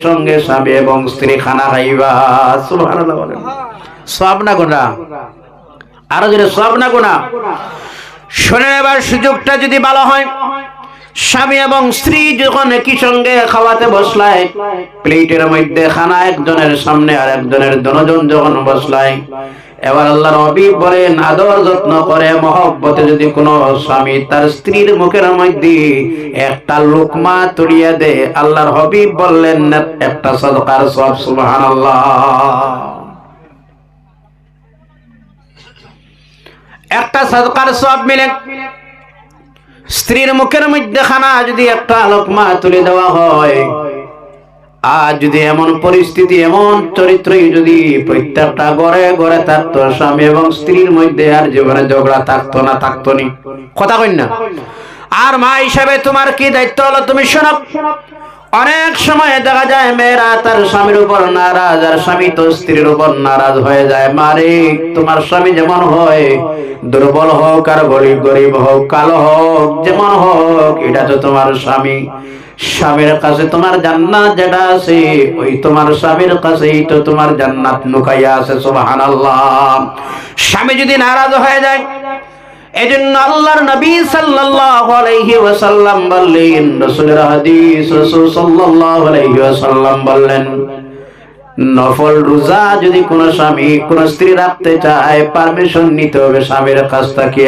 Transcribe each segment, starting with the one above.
সঙ্গে স্বামী এবং স্ত্রী খানা খাইবা। সুবহানাল্লাহ বলেন। সওয়াব না গুনাহ? আরো জোরে সওয়াব না গুনাহ? শুনে এবার সুযোগটা যদি ভালো হয়, স্বামী এবং স্ত্রী যখন একই সঙ্গে খাওয়াতে বসলায়, প্লেটের মধ্যে খানা একজনের সামনে আর একজনের দুজন যখন বসলায়, এবার আল্লাহর হাবিব বলেন আদর যত্ন করে মহব্বতে যদি কোনো স্বামী তার স্ত্রীর মুখের মধ্যে একটা লোকমা তুলিয়ে দেয়, আল্লাহর হাবিব বললেন একটা সাদকার সওয়াব। সুবহানাল্লাহ। একটা সাদকার সওয়াব মিলে। স্ত্রীর মুখের মধ্যে খানা যদি একটা লোকমা তুলে দেওয়া হয়, আর যদি এমন পরিস্থিতি এমন চরিত্রই যদি প্রত্যেকটা ঘরে ঘরে থাকতো, স্বামী এবং স্ত্রীর মধ্যে আর জীবনে ঝগড়া থাকতো না, থাকতো নি। কথা কই না? আর মা হিসাবে তোমার কি দায়িত্ব হলো তুমি শোনো। অনেক সময় দেখা যায় মেয়েরা তার স্বামীর উপর নারাজ, আর স্বামী তো স্ত্রীর উপর নারাজ হয়ে যায়। মারে তোমার স্বামী যেমন হয়, দুর্বল হোক আর গরিব হোক, কালো হোক, যেমন হোক, এটা তো তোমার স্বামী। স্বামীর কাছে তোমার জান্নাত যেটা আছে, ওই তোমার স্বামীর কাছেই তো তোমার জান্নাত লুকাইয়া আছে। সুবহানাল্লাহ। স্বামী যদি নারাজ হয়ে যায়, এজন্য আল্লাহর নবী সাল্লাল্লাহু আলাইহি ওয়াসাল্লাম বললেন, রাসূলের হাদিস, রাসূল সাল্লাল্লাহু আলাইহি ওয়াসাল্লাম বললেন, নফল রোজা যদি কোন স্বামী কোন স্ত্রী রাখতে চায়, পারমিশন নিতে হবে স্বামীর কাছ থেকে।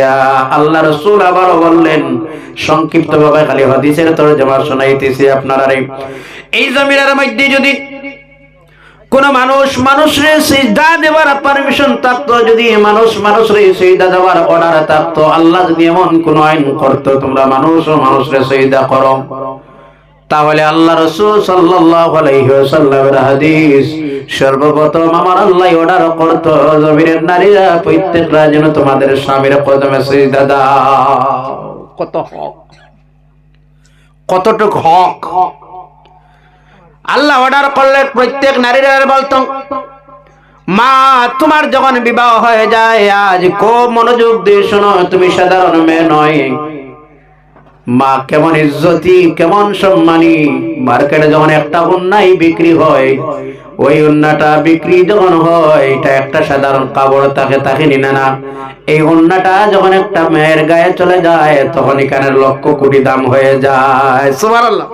আল্লাহ রাসূল আবার বললেন, সংক্ষিপ্ত ভাবে খালি হাদিসের তরজমা শোনাইতেছি আপনারা। এই জমিনের মধ্যে যদি কোন মানুষরে সিজদা দেওয়ার পারমিশন থাকতো, যদি মানুষরে সিজদা দেওয়ার অর্ডার থাকতো, আল্লাহ যদি এমন কোন আইন করতো তোমরা মানুষরে সিজদা করো, তাহলে আল্লাহ রাসূল সাল্লাল্লাহু আলাইহি ওয়াসাল্লামের হাদিস, সর্বপ্রথম আমার আল্লাহ অর্ডার করতো জমিনের নারীরা প্রত্যেকটা যেন তোমাদের স্বামীর কদমে সিজদা দাও। কত হক, কতটুক হক আল্লাহ অর্ডার করলে প্রত্যেক নারীরা বলতো, মা তোমার যখন বিবাহ হয়ে যায়, আজ খুব মনোযোগ দিয়ে শোনো, তুমি সাধারণ মেয়ে নয়। মা কেমন ইজ্জতি, কেমন সম্মানী। মার্কেটে যখন একটা ওন্নাই বিক্রি হয়, ওই ওন্নাটা বিক্রি যখন হয়, এটা একটা সাধারণ কাপড় তাকে নিনে না। এই ওন্নাটা যখন একটা মেয়ের গায়ে চলে যায়, তখন এখানে লক্ষ কোটি দাম হয়ে যায়। সুবহানাল্লাহ।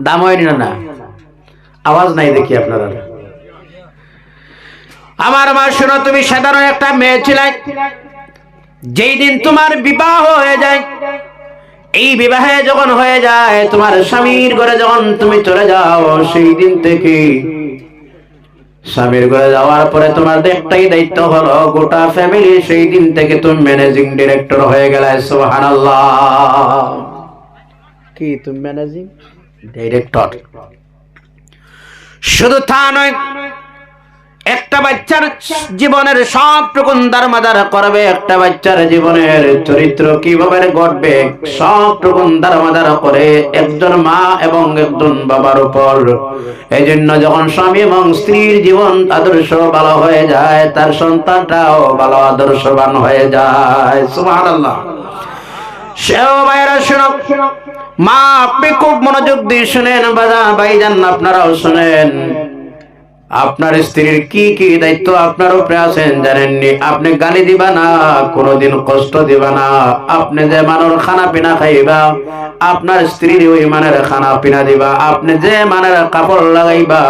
দাম হয় না? আওয়াজ নাই দেখি আপনারা। আমার মা শোনো, তুমি সাধারণ একটা মেয়ে ছিলে, যেই দিন তোমার বিবাহ হয়ে যায়, এই বিবাহে যখন হয়ে যায়, তোমার স্বামীর ঘরে যখন তুমি চলে যাও, সেই দিন থেকে স্বামীর ঘরে যাওয়ার পরে তোমার একটাই দায়িত্ব হলো গোটা ফ্যামিলি, সেই দিন থেকে তুমি ম্যানেজিং ডিরেক্টর হয়ে গেলে। সুবহানাল্লাহ। কি তুমি ম্যানেজিং ডিরেক্টর? শুধু তা নয়, একটা বাচ্চার জীবনের সবটুকু দারমাদার করবে, একটা বাচ্চার জীবনের চরিত্র কিভাবে ঘটবে সবটুকু দারমাদার করে একজন মা এবং একজন বাবার উপর। এই জন্য যখন স্বামী এবং স্ত্রীর জীবন আদর্শ ভালো হয়ে যায়, তার সন্তানটাও ভালো আদর্শবান হয়ে যায়। সুবহানাল্লাহ। সেও ভাইরা শোনো, মা আপনি খুব মনোযোগ দিয়ে শুনেন, ভাইজান আপনারাও শুনেন। আপনার স্ত্রীর কি কি দায়িত্ব আপনার উপরে আছেন জানেননি? আপনি গালি দিবা না, কোনোদিন কষ্ট দিবা না। আপনি যে মানের খানা পিনা খাইবা, আপনার স্ত্রীর ওই মানের খানা পিনা দিবা। আপনি যে মানের কাপড় লাগাইবা,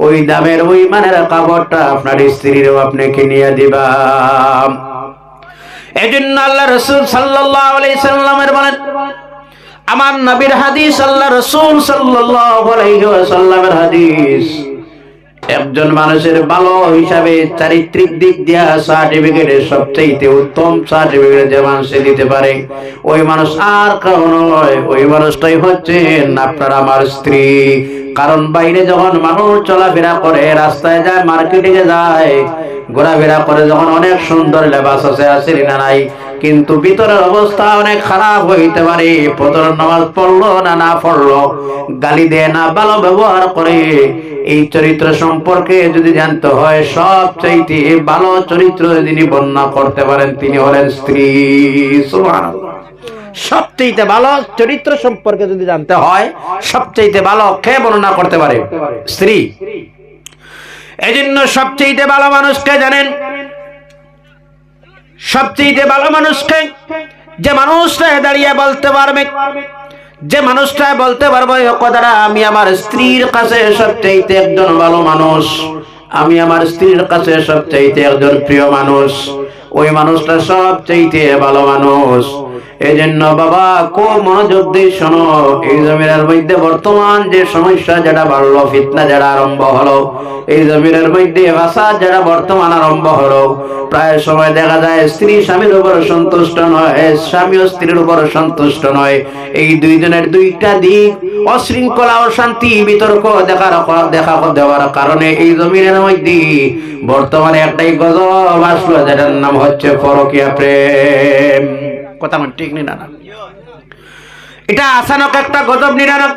ওই দামের ওই মানের কাপড়টা আপনার স্ত্রীরও আপনি কিনিয়ে দিবা। এজন্য আল্লাহ রাসূল সাল্লাল্লাহু আলাইহি সাল্লামের বলেন, আমার নবীর হাদিস, আল্লাহ রাসূল সাল্লাল্লাহু আলাইহি ওয়াসাল্লামের হাদিস, একজন মানুষের ভালো হিসাবে চারিত্রিক দিক দিয়া সার্টিফিকেটের সবচেয়ে উত্তম সার্টিফিকেট যে মানুষ দিতে পারে, ওই মানুষ আর কেউ নয়, ওই মানুষটাই হচ্ছেন আপনার আমার স্ত্রী। কারণ বাইরে যখন মানুষ চলাফেরা করে, রাস্তায় যায়, মার্কেটে যায়, ঘোরাফেরা করে, যখন অনেক সুন্দর লেবাস আছে না নাই, কিন্তু ভিতরের অবস্থা অনেক খারাপ হইতে পারে। ফজরের নামাজ পড়লো না পড়লো, গালি দেয় না, ভালো ব্যবহার করে। এই চরিত্র সম্পর্কে যদি জানতে হয়, সবচাইতে ভালো চরিত্র যিনি বর্ণনা করতে পারেন তিনি হলেন স্ত্রী। সুবহানাল্লাহ। সবচেয়ে ভালো চরিত্র সম্পর্কে যদি জানতে হয়, সবচেয়ে ভালো কে বর্ণনা করতে পারে? স্ত্রী। এজন্য সবচেয়ে ভালো মানুষকে জানেন, সবচেয়ে ভালো মানুষকে, যে মানুষটা দাঁড়িয়ে বলতে পারবে, যে মানুষটা বলতে পারবে কথাটা, আমি আমার স্ত্রীর কাছে সবচেয়ে একজন ভালো মানুষ, আমি আমার স্ত্রীর কাছে সবচেয়ে একজন প্রিয় মানুষ, ওই মানুষটা সবচেয়ে ভালো মানুষ। এই জন্য বাবা খুব মনোযোগ দিয়ে শোনো, এই জমিনের মধ্যে বর্তমান যে সমস্যা যেটা বাড়লো, ফিতনা যেটা আরম্ভ হলো, এই জমিনের মধ্যে ফাসাদ যেটা বর্তমান আরম্ভ হলো, প্রায় সময় দেখা যায় স্ত্রী স্বামীর উপর সন্তুষ্ট নয়, স্বামী ও স্ত্রীর উপর সন্তুষ্ট নয়। এই দুইজনের দুইটা দিক, অশৃঙ্খলা, অশান্তি, বিতর্ক দেখা দেওয়ার কারণে এই জমিনের মধ্যে বর্তমানে একটাই গজব আসলো, যেটার নাম হচ্ছে পরকীয়া প্রেম। কথা মানে ঠিক না? এটা আচানক একটা গজব নিরানক,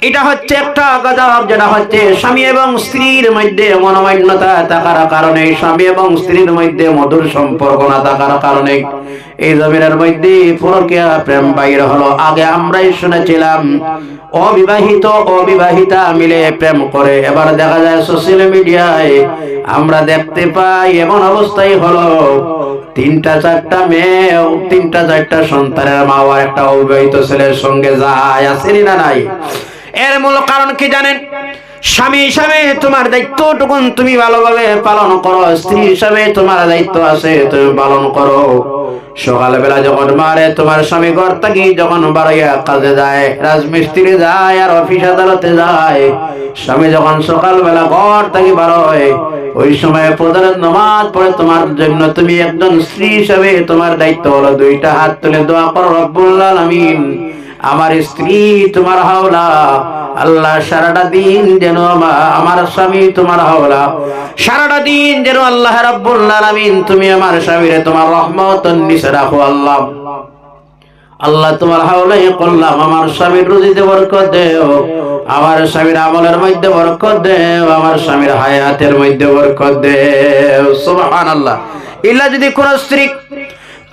এটা হচ্ছে একটা গজব, যেটা হচ্ছে স্বামী এবং স্ত্রীর মধ্যে মনোমান্যতা থাকার কারণে, স্বামী এবং স্ত্রীর মধ্যে মধুর সম্পর্ক না থাকার কারণে এই জমিনের মধ্যে পরকীয়া প্রেম বাইর হলো। আগে আমরাই শুনেছিলাম অবিবাহিত অবিবাহিতা মিলে প্রেম করে, এবার দেখা যায় সোশ্যাল মিডিয়ায় আমরা দেখতে পাই এমন অবস্থাই হলো, 3-4টা মেয়ে, 3-4টা সন্তানের মা আর একটা অবিবাহিত ছেলের সঙ্গে যায়, আছে না নাই? এর মূল কারণ কি জানেন? স্বামী হিসাবে তোমার দায়িত্বটুকু তুমি ভালোভাবে পালন করো, স্ত্রী হিসাবে তোমার দায়িত্ব আছে, তুমি পালন করো। সকালবেলা যখন মারে তোমার স্বামী ঘর থেকে যখন বাড়িয়া কাজে যায়, রাজমিস্ত্রি যায় আর অফিস আদালতে যায়, স্বামী যখন সকালবেলা ঘর থেকে বার হয়, ওই সময় ফজরের নামাজ পড়ে তোমার জন্য, তুমি একজন স্ত্রী হিসাবে তোমার দায়িত্ব হলো 2টা হাত তুলে দোয়া করো, রব্বুল আলামিন আমার স্ত্রী তোমার হাওলা, আল্লাহ সারাটা দিন যেন আমার স্বামী তোমার হাওলা, সারাটা দিন যেন আল্লাহ রাব্বুল আলামিন তুমি আমার স্বামীরে তোমার রহমতের নিচে রাখো। আল্লাহ আল্লাহ তোমার হাওলাই করলাম, আমার স্বামীর রুজিতে বরকত দেও, আমার স্বামীর আমলের মধ্যে বরকত দেও, আমার স্বামীর হায়াতের মধ্যে বরকত দেও। সুবহানাল্লাহ। ইল্লা যদি কোন স্ত্রী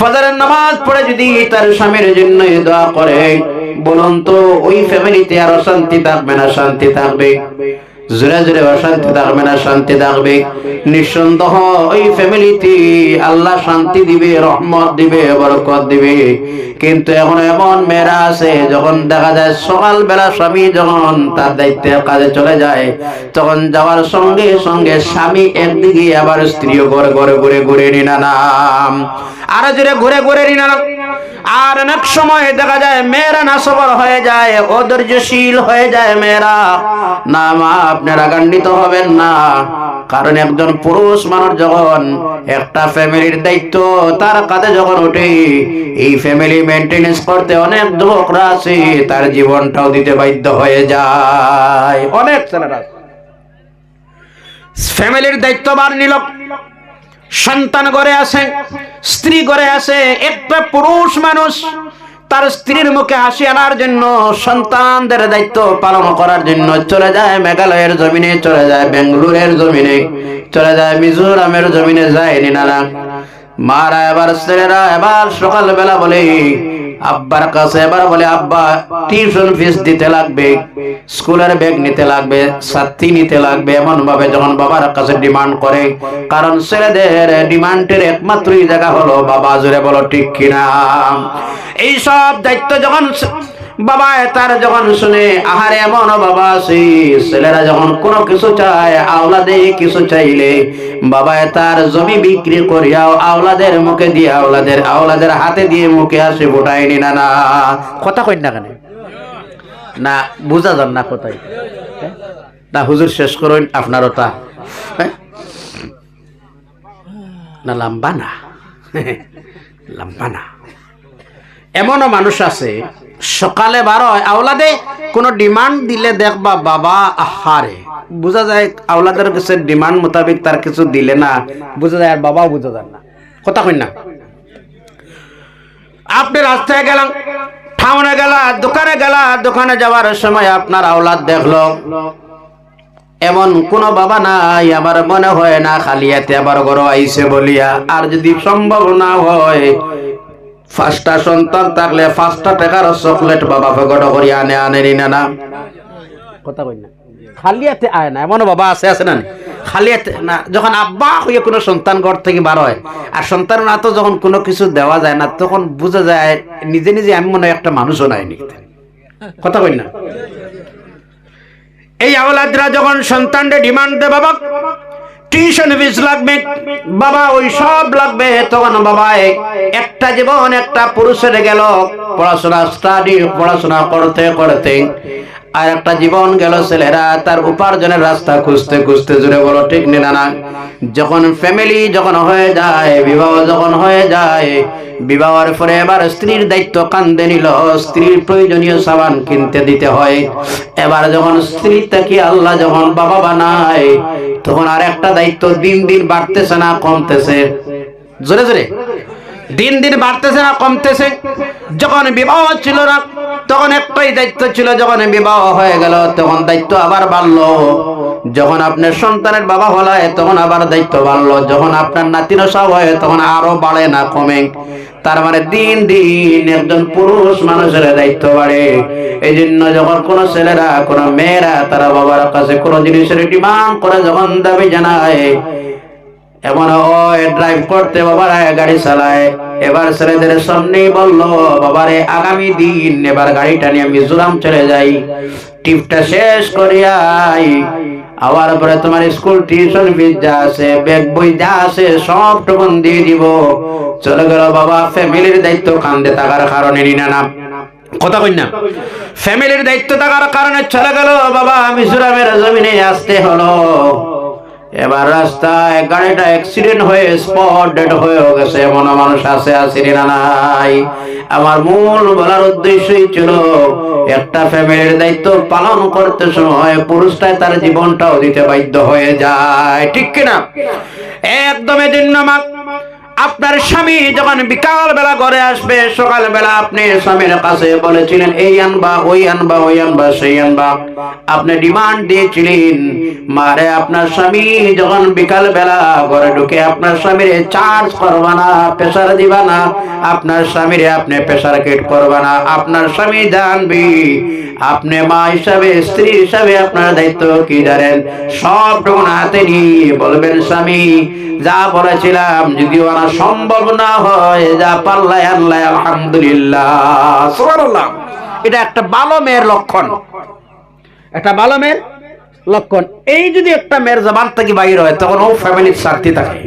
ফজরের নামাজ পড়ে যদি তার স্বামীর জন্য দোয়া করে, বলুন তো ওই ফ্যামিলিতে আর অশান্তি থাকবে না শান্তি থাকবে? জোরে জোরে অশান্তি থাকবে না শান্তি থাকবে? নিঃসন্দেহ ওই ফ্যামিলিতে আল্লাহ শান্তি দিবে, রহমত দিবে, বরকত দিবে। কিন্তু এখন এমন মেয়েরা আছে, যখন দেখা যায় সকালবেলা স্বামী যখন তার দায়িত্বে কাজে চলে যায়, তখন যাওয়ার সঙ্গে সঙ্গে স্বামী একদিকে আবার স্ত্রীও ঘরে ঘরে ঘুরে ঘুরে নিনানাম, আর জোরে ঘুরে ঘুরে নিনানাম। আর অনেক সময় দেখা যায় মেয়েরা নাসবর হয়ে যায়, অধৈর্যশীল হয়ে যায় মেয়েরা। না মা, আপনারা রাগান্বিত হবেন না, কারণ একজন পুরুষ মানুষ যখন একটা ফ্যামিলির দায়িত্ব তার কাঁধে যখন ওঠে, এই ফ্যামিলি মেইনটেনেন্স করতে অনেক যুবকরা আছে, তার জীবনটাও দিতে বাধ্য হয়ে যায়। অনেক ছেলেরা ফ্যামিলির দায়িত্বভার নিল, সন্তান ঘরে আছে, স্ত্রী ঘরে আছে। একটা পুরুষ মানুষ তার স্ত্রীর মুখে হাসি আনার জন্য, সন্তানদের দায়িত্ব পালন করার জন্য চলে যায় মেঘালয়ের জমিনে, চলে যায় বেঙ্গালুরের জমিনে, চলে যায় মিজোরামের জমিনে, যায় নিনারা মারা। এবার ছেলেরা এবার সকালবেলা বলে আব্বার কাছে, এবার বলে আব্বা টিউশন ফিস দিতে লাগবে, স্কুলের ব্যাগ নিতে লাগবে, ছাত্রী নিতে লাগবে, এমন ভাবে যখন বাবার কাছে ডিমান্ড করে। কারণ ছেলেদের ডিমান্ডের একমাত্রই জায়গা হলো বাবা। জোরে বলো ঠিক কিনা? এই সব দায়িত্ব যখন বাবা তার যখন শুনে, আহারে এমন বাবা আছে, ছেলেরা যখন কোনো কিছু চায়, আওলাদে কিছু চাইলে বাবা তার জমি বিক্রি করিয়াও আওলাদের মুখে দিয়ে, আওলাদের হাতে দিয়ে মুখে আসে ফোটায় নি। না কথা কই না কেন? না বুঝা যান না কোথায়? না হুজুর শেষ করুন আপনার ওটা। না লম্বা না, লম্বা না। এমনও মানুষ আছে সকালে বার হয়, আওলাদে কোনো ডিমান্ড দিলে দেখবা বাবা আহারে, বোঝা যায় আওলাদের কাছে ডিমান্ড মোতাবেক তার কিছু দিলে না, বোঝা যায় আর বাবাও বোঝা যায় না। কথা কই না? আপনি রাস্তায় গেলাম, টাউনে গেলা, দোকানে গেলা, দোকানে যাওয়ার সময় আপনার আওলাদ দেখলো, এমন কোন বাবা নাই, আমার মনে হয় না খালি এতে আবার ঘর আইছে বলিয়া। আর যদি সম্ভব না হয় পাঁচটা সন্তান থাকলে 5টা টাকার চকলেট বাবা ফেগট করি আনে আনেনি না কথা কই না খালি হাতে আয় না এমন বাবা আছে না খালি হাতে না যখন আব্বা হয়ে কোনো সন্তান ঘর থেকে বার হয় আর সন্তান না তো যখন কোনো কিছু দেওয়া যায় না তখন বোঝা যায় নিজে নিজে আমি মনে হয় একটা মানুষও নাইনি কথা কই না এই আওলাদরা যখন সন্তানকে ডিমান্ড দেয় বাবা টিউশন ফিস লাগবে বাবা ওই সব লাগবে তখন বাবা একটা জীবন একটা পুরুষের গেল পড়াশোনা করতে করতে আর একটা জীবন গেল ছেলেরা তার উপার্জনের রাস্তা খুঁজতে খুঁজতে জুড়ে বলো ঠিক না যখন ফ্যামিলি যখন হয়ে যায় বিবাহ যখন হয়ে যায় বিবাহের পরে এবার স্ত্রীর দায়িত্ব কাঁধে নিল স্ত্রীর প্রয়োজনীয় সাবান কিনতে দিতে হয় এবার যখন স্ত্রী তাকে আল্লাহ যখন বাবা বানায় তখন আর একটা দায়িত্ব দিন দিন বাড়তেছে না কমতেছে জোরে জোরে দিন দিন বাড়তেছে না কমতেছে যখন বিবাহ ছিল না তখন একটাই দায়িত্ব ছিল যখন বিবাহ হয়ে গেল তখন দায়িত্ব আবার বাড়লো যখন আপনার সন্তানের বাবা হলায় তখন আবার দায়িত্ব বাড়লো যখন আপনার নাতির সব হয় তখন আরো বাড়ে না কমে তার মানে দিন দিন একজন পুরুষ মানুষের দায়িত্ব বাড়ে এই জন্য যখন কোনো ছেলেরা কোনো মেয়েরা তারা বাবার কাছে কোনো জিনিসের ডিমান্ড করে যখন দাবি জানায় এমন ড্রাইভ করতে বাবারা গাড়ি চালায় এবার ছেলেদের সামনেই বললো বাবারে আগামী দিন এবার গাড়িটা নিয়ে মিজোরাম চলে যাই ট্রিপটা শেষ করিয়াই আবার পরে তোমার স্কুল টিউশন ফিস যা আছে ব্যাগ বই যা আছে সব টুকুন দিয়ে দিব চলে গেল বাবা ফ্যামিলির দায়িত্ব কান্দে থাকার কারণে না কথা কই না ফ্যামিলির দায়িত্ব থাকার কারণে চলে গেল বাবা মিজোরামের জমিনে আসতে হলো এবার রাস্তায় গাড়িটা অ্যাক্সিডেন্ট হয়ে স্পট ডেড হয়ে গেছে এমন মানুষ আছে আসেনি না নাই আমার মূল বলার উদ্দেশ্যই ছিল একটা ফ্যামিলির দায়িত্ব পালন করতে সময় পুরুষটাই তার জীবনটাও দিতে বাধ্য হয়ে যায় ঠিক কিনা একদম এজন্য আপনার স্বামী যখন বিকাল বেলা ঘরে আসবে সকাল বেলা আপনি স্বামীর কাছে বলেছিলেন এই আনবা ওই আনবা ওই আনবা সেই আনবা আপনি ডিমান্ড দিয়েছিলেন মারে আপনার স্বামী যখন বিকাল বেলা ঘরে ঢুকে আপনার স্বামীরে চার্জ করবা না প্রেসার দিবা না আপনার স্বামীরে আপনি প্রেসার কিট করবা না আপনার স্বামী জানবি আপনি মা হিসাবে স্ত্রী হিসাবে আপনার দায়িত্ব কি জানেন সবটুকু হাতে নিয়ে বলবেন স্বামী যা বলেছিলাম যদিও আনা সম্ভব না হয় যা পাল্লাই আল্লাহ আলহামদুলিল্লাহ সুবহানাল্লাহ এটা একটা ভালো মেয়ের লক্ষণ একটা ভালো মেয়ের লক্ষণ এই যদি একটা মেয়ের জবান থেকে বাইর হয় তখন ও ফ্যামিলির শান্তি থাকে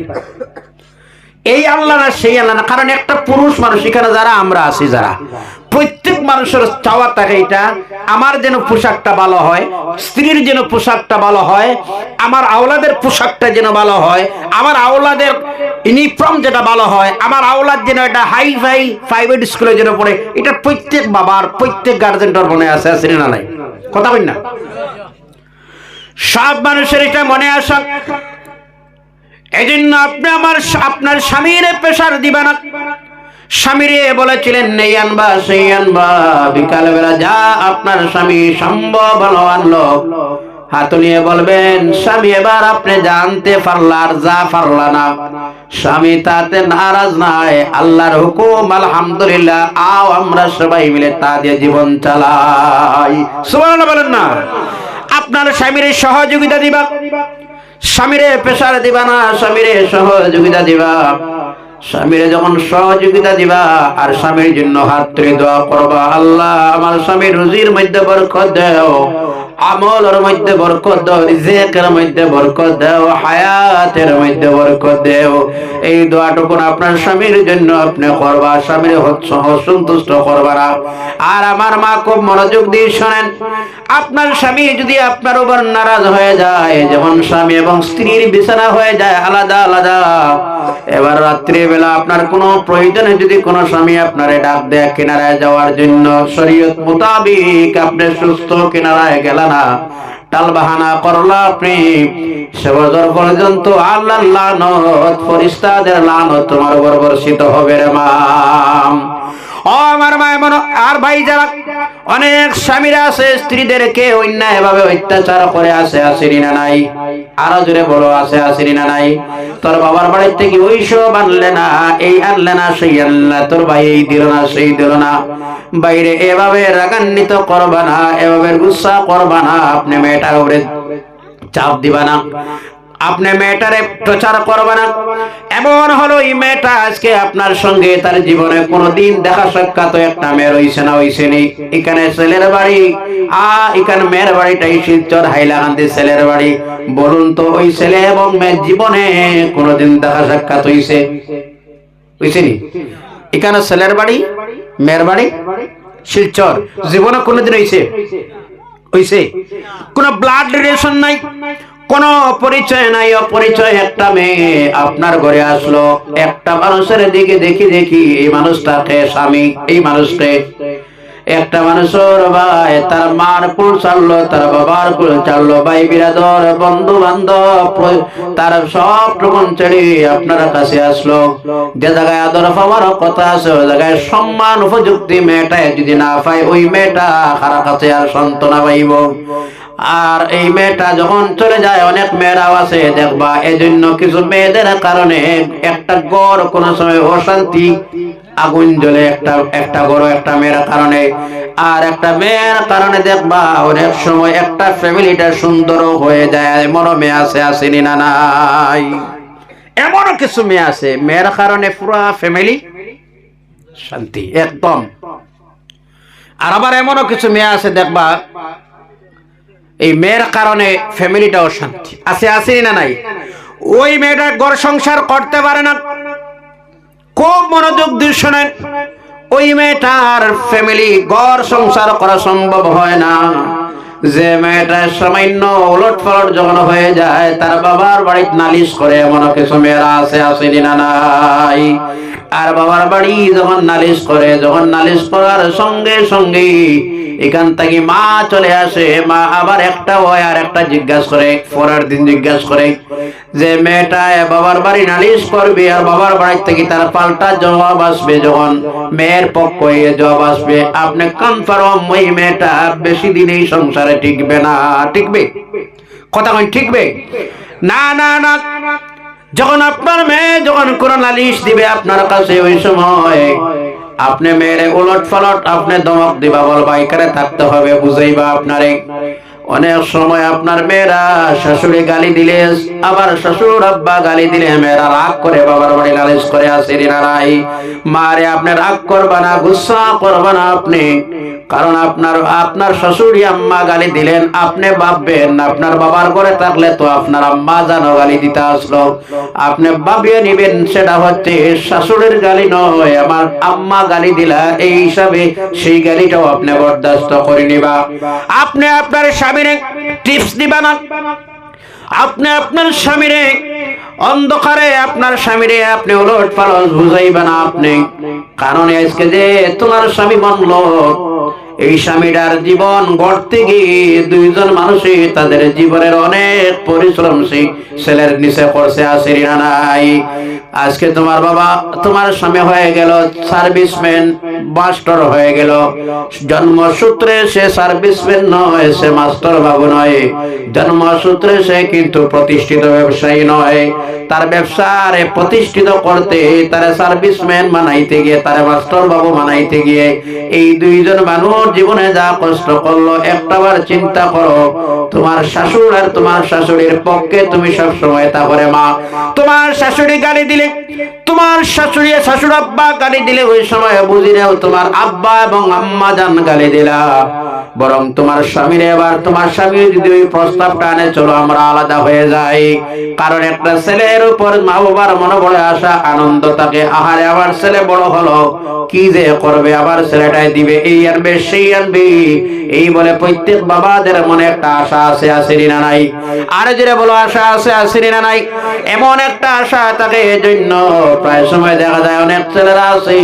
এই আল্লাহ না সেই আল্লাহ না কারণ একটা পুরুষ মানুষ এখানে যারা আমরা আছি যারা প্রত্যেক মানুষের চাওয়া থাকে এটা আমার যেন পোশাকটা ভালো হয় স্ত্রীর যেন পোশাকটা ভালো হয় আমার আওলাদের পোশাকটা যেন ভালো হয় আমার আওলাদের ইউনিফর্ম যেটা ভালো হয় আমার আওলাদ যেন এটা হাই ফাই প্রাইভেট স্কুলে যেন পড়ে এটা প্রত্যেক বাবার প্রত্যেক গার্জেন্টের মনে আছে না নাই কথা বল না সব মানুষের এটা মনে আসা এই জন্য আপনি আপনার স্বামীর প্রেসার দিবা না স্বামীরে বলেছিলেন নেই আনবা সেই আনবা বিকাল বেলা যা আপনার স্বামী সম্ভব ভালো আনলো হাত নিয়ে বলবেন স্বামী এবার আপনি জানতে পারলা আর যা পারলা না স্বামী তাতে নারাজ নাই আল্লাহর হুকুম আলহামদুলিল্লাহ আও আমরা সবাই মিলে তা দিয়ে জীবন চালাই সুবহানাল্লাহ বলেন না আপনার স্বামীর সহযোগিতা দিবা স্বামীরে প্রেসার দিবা না স্বামীরে সহযোগিতা দিবা স্বামীরে যখন সহযোগিতা দিবা আর স্বামীর জন্য হাত তুলে দোয়া করবা আল্লাহ আমার স্বামীর রুজির মধ্যে বরকত দাও আমলের মধ্যে বরকত দাও রিজিকের মধ্যে বরকত দাও হায়াতের মধ্যে বরকত দাও এই দোয়াটুকু আপনার স্বামীর জন্য আপনি করবা স্বামীর অসন্তুষ্ট করবা না আর আমার মা খুব মনোযোগ দিয়ে শুনেন আপনার স্বামী যদি আপনার উপর নারাজ হয়ে যায় যেমন স্বামী এবং স্ত্রীর বিছানা হয়ে যায় আলাদা আলাদা এবার রাত্রি বেলা আপনার কোনো প্রয়োজনে যদি কোনো স্বামী আপনারে ডাক দেয় কিনারায় যাওয়ার জন্য শরীয়ত মোতাবেক আপনি সুস্থ কিনারায় গেলেন না টাল বাহানা করলা আপনি সে বছর পর্যন্ত আল্লাহর লানত ফেরেশতাদের লানত তোমার উপর বর্ষিত হবে রে মা ও আমার মা এমন আর ভাই যারা অনেক স্বামীরা আছে স্ত্রীদেরকে অন্যায় ভাবে অত্যাচার করে আসেনি না নাই? আরো জোরে বলো আসেনি না নাই? তোর বাবার বাড়ির থেকে ওই সব আনলে না, এই আনলে না, সেই আনলে, তোর ভাই এই দিল না, সেই দিল না। বাইরে এভাবে রাগান্বিত করবা না, এভাবে গুসা করবা না, আপনি মেয়েটার উপরে চাপ দিবা না, আপনি মেয়েটারে প্রচার করবে না। এমন হলো এই মেয়েটা আজকে আপনার সঙ্গে তার জীবনে কোনোদিন দেখা সাক্ষাৎ একটা মেয়ের হইছে না, হইছে নি। এখানে ছেলের বাড়ি, এখানে মেয়ের বাড়িটাই শিলচর হাইলাকান্দি ছেলের বাড়ি। বলুন তো ওই ছেলে এবং মেয়ের জীবনে কোনোদিন দেখা সাক্ষাৎ হইছে? হইছে নি? এখানে ছেলের বাড়ি, মেয়ের বাড়ি শিলচর, জীবনে কোনোদিন হইছে? হইছে? কোন ব্লাড রিলেশন নাই, কোন পরিচয় নাই, অপরিচয় একটা মেয়ে আপনার ঘরে আসলো। একটা মানুষের দিকে দেখি এই মানুষটাকে স্বামী, এই মানুষকে একটা মানুষের ভাই তার মার কুল চাললো, তার বাবার কুল চাললো, ভাই বিরাদর, বন্ধু বান্ধব, তার সব টুকুন ছেড়ে আপনার কাছে আসলো। যে জায়গায় আদর পাওয়ার কথা আছে, ওই জায়গায় সম্মান উপযুক্তি মেয়েটাই যদি না পায়, ওই মেয়েটা কার কাছে আর সান্ত্বনা পাইব? আর এই মেয়েটা যখন চলে যায়, অনেক মেয়েরাও আছে দেখবা, এজন্য কিছু মেয়েদের কারণে একটা ঘর কোন সময় অশান্তি, আগুন জ্বলে একটা ঘর একটা মেয়ের কারণে। আর একটা মেয়ের কারণে দেখবা অনেক সময় একটা ফ্যামিলিটা সুন্দর হয়ে যায়। এমন মেয়ে আছে, আসেনি না নাই? এমন কিছু মেয়ে আছে, মেয়ের কারণে পুরো ফ্যামিলি শান্তি একদম। আর আবার এমনও কিছু মেয়ে আছে দেখবা, এই মেয়ের কারণে ফ্যামিলিটাও শান্তি আছে, আসেনি না নাই? ওই মেয়েটা ঘর সংসার করতে পারে না, খুব মনোযোগ দিয়ে শোনেন, ওই মেয়েটার ফ্যামিলি ঘর সংসার করা সম্ভব হয় না। যে মেয়েটা সামান্য উলট পালট যখন হয়ে যায়, তার বাবার বাড়িতে নালিশ করে, এমন কিছু মেয়েরা আছে, আসেনি না নাই? আর বাবার বাড়ি যখন নালিশ করে, যখন নালিশ করার সঙ্গে সঙ্গে এখান থেকে মা চলে আসে, মা আবার একটা হয় আর একটা জিজ্ঞাসা করে, পরের দিন জিজ্ঞাসা করে যে মেয়েটা বাবার বাড়ি নালিশ করবে, আর বাবার বাড়ি থেকে তার পাল্টা জবাব আসবে, যখন মেয়ের পক্ষ হয়ে জবাব আসবে, আপনি কনফার্ম ওই মেয়েটা বেশি দিন এই সংসারে টিকবে না? টিকবে? কথা কই টিকবে? না না না। যখন আপনার মেয়ে যখন কোন নালিশ দিবে আপনার কাছে, ওই সময় আপনি মেয়েরে উলট পালট আপনি দমক দিবা, বলবা এখানে থাকতে হবে, বুঝাইবা আপনারে। অনেক সময় আপনার মেয়েরা শাশুড়ি গালি দিলে, আবার শ্বশুর আব্বা গালি দিলে মেয়েরা রাগ করে বাবার বাড়ি নালিশ করে, আসেনি না নাই? মারে আপনি রাগ করবা না, গুসা করবা না আপনি, কারণ আপনার শাশুড়ি আম্মা গালি দিলেন, আপনি ভাববেন আপনার বাবার ঘরে থাকলে তো আপনার আম্মা জানো গালি দিতে আসলো, আপনি ভাবিয়ে নিবেন সেটা হচ্ছে শাশুড়ির গালি নয়, আমার আম্মা গালি দিলা, এই হিসাবে সেই গালিটাও আপনি বরদাস্ত করে নিবা। আপনি আপনার স্বামীরে টিপস দিবা না, আপনি আপনার স্বামীরে অন্ধকারে আপনার স্বামীরে আপনি উলট পালট বুঝাইবেন আপনি, কারণ আজকে যে তোমার স্বামী মানলো, এই স্বামীটার জীবন গড়তে গিয়ে দুইজন মানুষই তাদের জীবনের অনেক পরিশ্রম সেই ছেলের নিচে করছে, আসেনি না নাই? আজকে তোমার বাবা, তোমার স্বামী হয়ে গেল সার্ভিসম্যান, মাস্টার হয়ে গেল, জন্মসূত্রে সে সার্ভিসম্যান নয়, সে মাস্টার বাবু নয়, জন্মসূত্রে সে কিন্তু প্রতিষ্ঠিত ব্যবসায়ী নয়। তার ব্যবসারে প্রতিষ্ঠিত করতে তার সার্ভিসম্যান বানাইতে গিয়ে, তার মাস্টার বাবু বানাইতে গিয়ে এই দুইজন মানুষ জীবনে যা কষ্ট করলো, একটাবার চিন্তা করো, তোমার শাশুড় আর তোমার শাশুড়ির পক্ষে তুমি সব সময় তা করে মা, তোমার শাশুড়ি গালি দিলে, তোমার শাশুড়ি শাশুড় আব্বা গালি দিলে, ওই সময় বুঝিলেও তোমার আব্বা এবং আম্মা জান গালি দিলা, বরং তোমার স্বামীর, এবার তোমার স্বামী যদি ওই প্রস্তাবটা আনে, চলো আমরা আলাদা হয়ে যাই, কারণ একটা ছেলের উপর মা বাবার মনে বড় আশা আনন্দ থাকে, আহারে আবার ছেলে বড় হলো, কি যে করবে, আবার ছেলেটাই দিবে, এই আনবে সেই আনবে, এই বলে প্রত্যেক বাবাদের মনে একটা আশা আছে, আসেনি না নাই? আর যেটা বলো আশা আছে, আসেনি না নাই? এমন একটা আশা থাকে, এজন্য প্রায় সময় দেখা যায় অনেক ছেলেরা আছে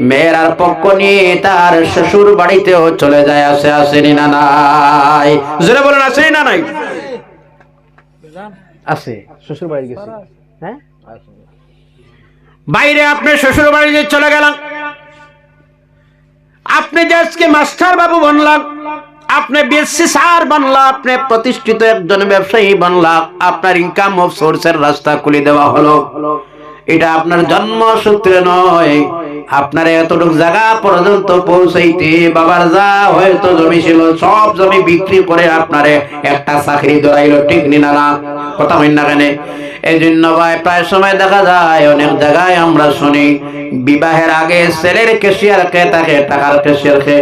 মেয়েরার পক্ষ নিয়ে তার শ্বশুর বাড়িতেও চলে যায়, আসে, আসেনি না নাই? যেটা বলেন আসেনি না নাই? আছে, শ্বশুর বাড়ি গেছে, হ্যাঁ, বাইরে আপনি শ্বশুর বাড়িতে চলে গেলাম, আপনি যে আজকে মাস্টার বাবু বনলাম, আপনি বিএসসি স্যার বানলা, আপনি প্রতিষ্ঠিত একজন ব্যবসায়ী বানলা, আপনার ইনকাম অফ সোর্সের রাস্তা খুলে দেওয়া হলো, এটা আপনার জন্মসূত্রে নয়। আপনার এতটুকু জায়গা পর্যন্ত পৌঁছাইতে বাবার যা হয়তো জমি ছিল সব জমি বিক্রি করে আপনারে একটা চাকরি ধরাইলো, ঠিক নিনা না? কথা হই না কেন? এই জন্য ভাই প্রায় সময় দেখা যায় অনেক জায়গায় আমরা শুনি বিবাহের আগে ছেলের ক্যাশিয়ার কে থাকে, টাকার ক্যাশিয়ার কে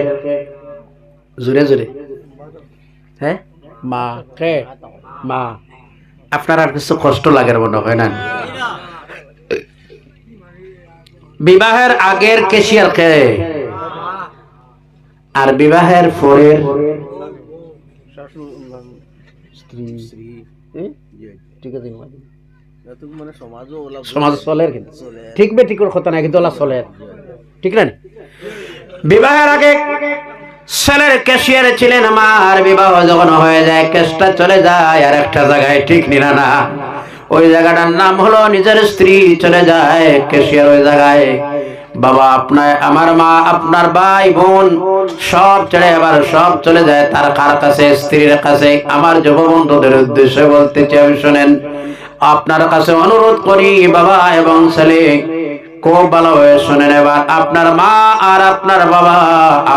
জোরে জোরে, হ্যাঁ মা কে, মা। আপনার আর কিছু কষ্ট লাগে মনে হয় না? বিবাহের আগের ক্যাশিয়ার কে, আর বিবাহের পরের সমাজ চলের, কিন্তু ঠিক বে ঠিক কথা না, কিন্তু ওলা চলের, ঠিক না? বিবাহের আগে ছেলের ক্যাশিয়ারে ছিলেন আমার, বিবাহ যখন হয়ে যায় কেসটা চলে যায় আর একটা জায়গায়, ঠিক নিরা না? ওই জায়গাটার নাম হলো নিজের স্ত্রী চলে যায় ক্যাশিয়ার ওই জায়গায়। বাবা আপনার, আমার মা, আপনার ভাই বোন সব ছেড়ে আবার সব চলে যায় তার কার কাছে? স্ত্রীর কাছে। আমার যুববন্ধুদের উদ্দেশ্যে বলতে চাই, শোনেন, আপনার কাছে অনুরোধ করি বাবা এবং ছেলে, খুব ভালো হয়ে শোনেন এবার। আপনার মা আর আপনার বাবা